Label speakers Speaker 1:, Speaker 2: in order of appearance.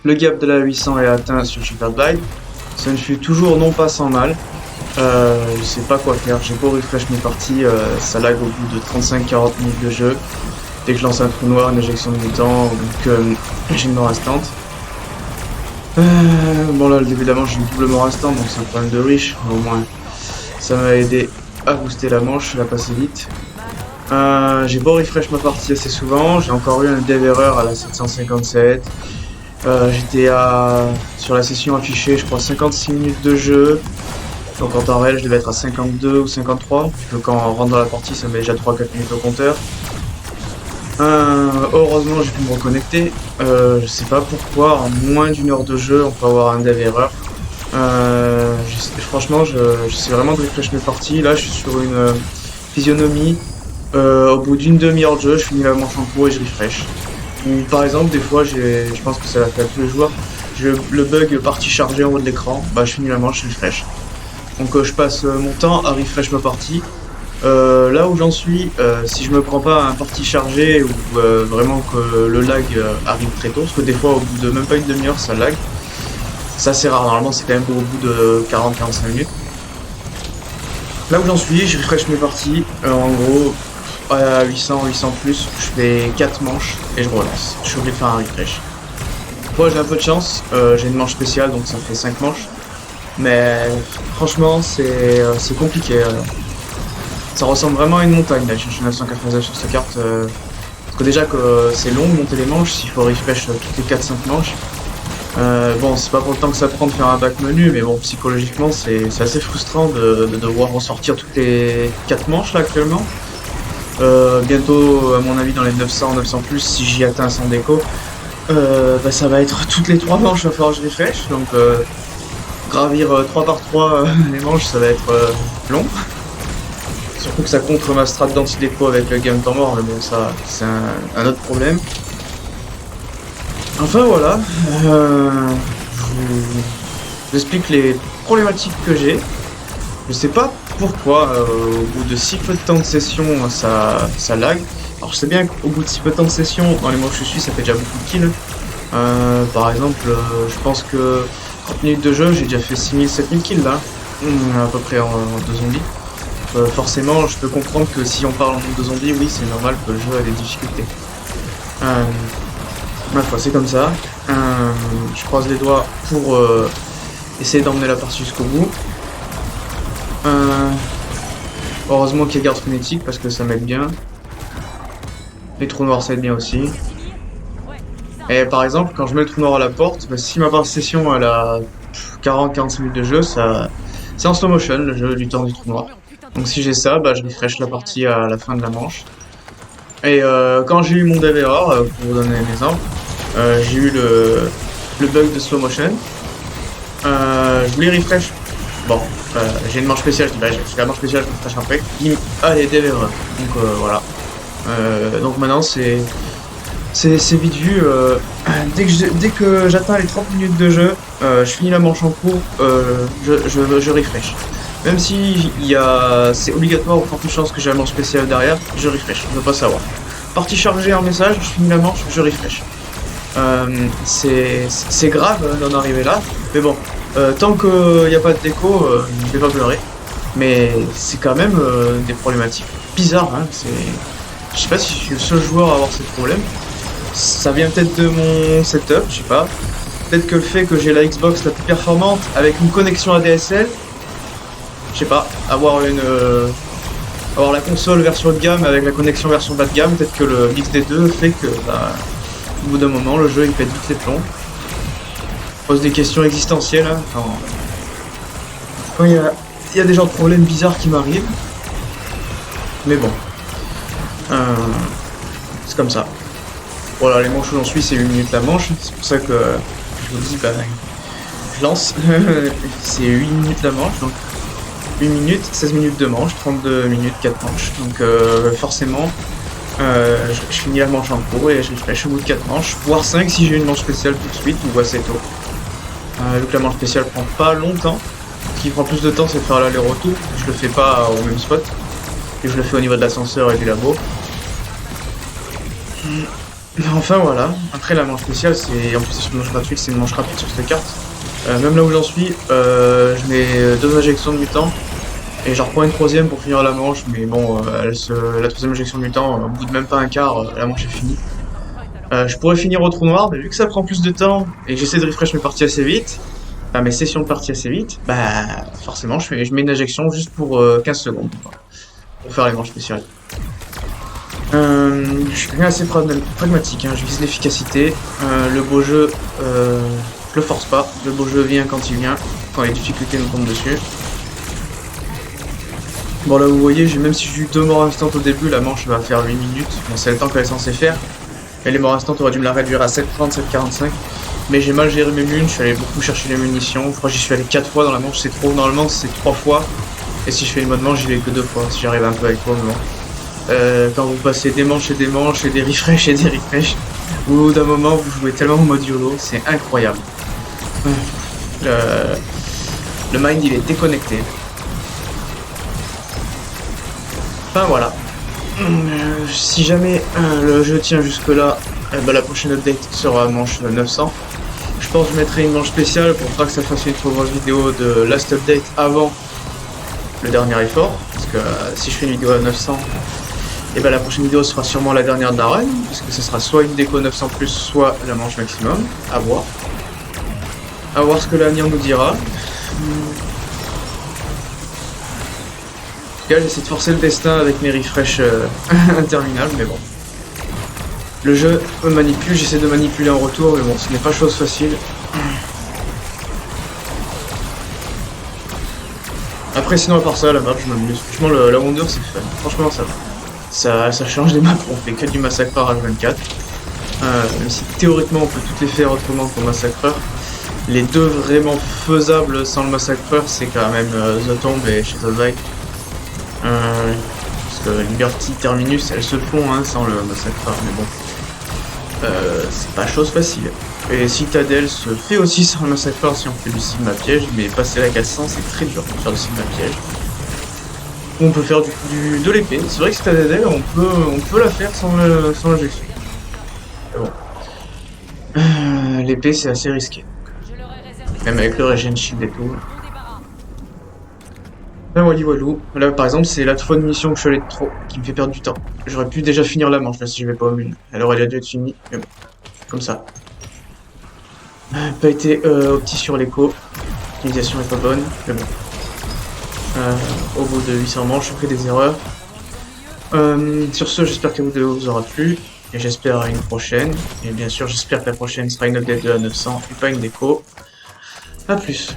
Speaker 1: Le gap de la 800 est atteint sur Super Glide. Ça ne fut toujours non pas sans mal. Je sais pas quoi faire. J'ai beau refresh mes parties, ça lag au bout de 35-40 minutes de jeu. Dès que je lance un trou noir, une éjection de mutant, donc j'ai une mort instant. Bon là, évidemment, j'ai une double mort instant, donc c'est un problème de riche. Au moins, ça m'a aidé à booster la manche, à passer vite. J'ai beau refresh ma partie assez souvent, j'ai encore eu un dev error à la 757. J'étais sur la session affichée, je crois 56 minutes de jeu. Donc en temps réel, je devais être à 52 ou 53. Donc quand on rentre dans la partie, ça met déjà 3-4 minutes au compteur. Heureusement, j'ai pu me reconnecter. Je sais pas pourquoi, en moins d'une heure de jeu, on peut avoir un dev error. Franchement, j'essaie vraiment de refresh mes parties. Là, je suis sur une physionomie. Au bout d'une demi-heure de jeu, je finis la manche en cours et je refresh. Ou par exemple, des fois, je pense que ça va faire tous les joueurs, j'ai le bug partie chargée en haut de l'écran, bah je finis la manche, je refresh. Donc je passe mon temps à refresh ma partie. Là où j'en suis, si je me prends pas un partie chargé ou vraiment que le lag arrive très tôt, parce que des fois au bout de même pas une demi-heure ça lag, ça c'est rare, normalement c'est quand même au bout de 40-45 minutes. Là où j'en suis, je refresh mes parties, en gros à 800 plus, je fais 4 manches et je relance. Je suis obligé de faire un refresh. Moi j'ai un peu de chance, j'ai une manche spéciale donc ça fait 5 manches. Mais franchement c'est compliqué. Ça ressemble vraiment à une montagne d'aller chercher 999 sur cette carte. Parce que déjà que c'est long de monter les manches, s'il faut refresh toutes les 4-5 manches. Bon, c'est pas pour le temps que ça prend de faire un back menu, mais bon, psychologiquement c'est assez frustrant de devoir ressortir toutes les 4 manches là actuellement. Bientôt, à mon avis, dans les 900 plus, si j'y atteins sans déco, bah, ça va être toutes les 3 manches, il va falloir que je refresh. Donc, gravir 3 par 3 les manches, ça va être long. Surtout que ça contre ma strat d'anti-déco avec le game temps mort, mais bon, ça, c'est un autre problème. Enfin, voilà. Je vous explique les problématiques que j'ai. Je sais pas pourquoi, au bout de si peu de temps de session, ça lag. Alors je sais bien qu'au bout de si peu de temps de session, dans les mois où je suis, ça fait déjà beaucoup de kills. Par exemple, je pense que 30 minutes de jeu, j'ai déjà fait 6000-7000 kills là, à peu près en 2 zombies. Forcément, je peux comprendre que si on parle en nombre de zombies, oui, c'est normal que le jeu ait des difficultés. Ma foi, c'est comme ça. Je croise les doigts pour essayer d'emmener la partie jusqu'au bout. Heureusement qu'il y a garde frénétique parce que ça m'aide bien. Les trous noirs ça aide bien aussi. Et par exemple, quand je mets le trou noir à la porte, bah, si ma session elle a 40-45 minutes de jeu, c'est en slow motion le jeu du temps du trou noir. Donc si j'ai ça, bah, je refresh la partie à la fin de la manche. Et quand j'ai eu mon dev error, pour vous donner un exemple, j'ai eu le bug de slow motion. Je voulais refresh. Bon, j'ai une manche spéciale, je dis bah j'ai la manche spéciale, je refresh après. Allez, dev error. Donc voilà. Donc maintenant c'est vite vu. Dès que j'atteins les 30 minutes de jeu, je finis la manche en cours, je refresh. Même si c'est obligatoire ou forte chance que j'ai la manche spéciale derrière, je refresh, je veux pas savoir. Partie chargée en message, je finis la manche, je refresh. C'est grave d'en arriver là, mais bon, tant qu'il n'y a pas de déco, je vais pas pleurer. Mais c'est quand même des problématiques bizarres. Hein. Je sais pas si je suis le seul joueur à avoir ces problèmes. Ça vient peut-être de mon setup, je sais pas. Peut-être que le fait que j'ai la Xbox la plus performante avec une connexion ADSL, je sais pas, avoir la console version haut de gamme avec la connexion version bas de gamme, peut-être que le mix des deux fait que bah, au bout d'un moment le jeu il pète vite les plombs. Pose des questions existentielles hein, quand il y a des genres de problèmes bizarres qui m'arrivent. Mais bon. C'est comme ça. Voilà, les manches où j'en suis c'est 8 minutes la manche, c'est pour ça que je vous dis bah je lance. C'est 8 minutes la manche, donc 8 minutes, 16 minutes de manche, 32 minutes, 4 manches. Donc forcément, je finis la manche en cours et je refresh au bout de 4 manches, voire 5 si j'ai une manche spéciale tout de suite ou assez tôt. Vu que la manche spéciale prend pas longtemps, ce qui prend plus de temps c'est de faire l'aller-retour, je le fais pas au même spot, et je le fais au niveau de l'ascenseur et du labo. Enfin voilà, après la manche spéciale, c'est en plus c'est une manche gratuite, c'est une manche rapide sur cette carte. Même là où j'en suis, je mets deux injections de mutant et j'en reprends une troisième pour finir la manche, mais bon, la troisième injection de mutant, au bout de même pas un quart, la manche est finie. Je pourrais finir au trou noir, mais vu que ça prend plus de temps et que j'essaie de refresh mes parties assez vite, enfin mes sessions de parties assez vite, bah forcément je mets une injection juste pour 15 secondes pour faire les manches spéciales. Je suis quelqu'un assez pragmatique, hein. Je vise l'efficacité. Le beau jeu, je le force pas. Le beau jeu vient quand il vient, quand les difficultés nous tombent dessus. Bon là vous voyez, même si j'ai eu 2 morts instantes au début, la manche va faire 8 minutes. Bon, c'est le temps qu'elle est censée faire. Et les morts instantes auraient dû me la réduire à 7,30, 7,45. Mais j'ai mal géré mes munes, je suis allé beaucoup chercher les munitions. Je crois que j'y suis allé 4 fois dans la manche, c'est trop. Normalement c'est 3 fois. Et si je fais une mode manche, j'y vais que 2 fois. Si j'arrive un peu avec toi, mais bon. Quand vous passez des manches et des refresh et des refresh, au bout d'un moment vous jouez tellement en mode YOLO, c'est incroyable. Le mind il est déconnecté. Enfin voilà. Si jamais le jeu tient jusque là, bah, la prochaine update sera manche 900. Je pense que je mettrai une manche spéciale pour pas que ça fasse une trop grosse vidéo de last update avant le dernier effort. Parce que si je fais une vidéo à 900, et ben la prochaine vidéo sera sûrement la dernière de la run, parce que ce sera soit une déco 900+, soit la manche maximum, à voir. À voir ce que l'avenir nous dira. En tout cas, j'essaie de forcer le destin avec mes refresh interminables, mais bon. Le jeu me manipule, j'essaie de manipuler en retour, mais bon, ce n'est pas chose facile. Après, sinon, à part ça, la map, je m'amuse. Franchement, la Wonder, c'est fun. Franchement, ça va. Ça change des maps, on fait que du massacreur H24. Même si théoriquement on peut toutes les faire autrement qu'au massacreur. Les deux vraiment faisables sans le massacreur, c'est quand même The Tomb et Shadowlight. Parce que Liberty Terminus, elles se font hein, sans le massacreur, mais bon. C'est pas chose facile. Et Citadel se fait aussi sans le massacreur si on fait du Sigma piège, mais passer la 400 c'est très dur de faire du Sigma piège. On peut faire de l'épée. C'est vrai que Citadel, on peut la faire sans l'injection. Bon. L'épée, c'est assez risqué. Même avec le regen shield et tout. Ben wally walou. Là, par exemple, c'est la fois de mission que je suis allé de trop, qui me fait perdre du temps. J'aurais pu déjà finir la manche, là, si je vais pas au mine. Elle aurait dû être finie, mais bon. Comme ça. Pas été opti sur l'écho. L'utilisation est pas bonne, mais bon. Au bout de 800 manches, je fais des erreurs. Sur ce, j'espère que la vidéo vous aura plu. Et j'espère à une prochaine. Et bien sûr, j'espère que la prochaine sera une update de la 900 et pas une déco. A plus.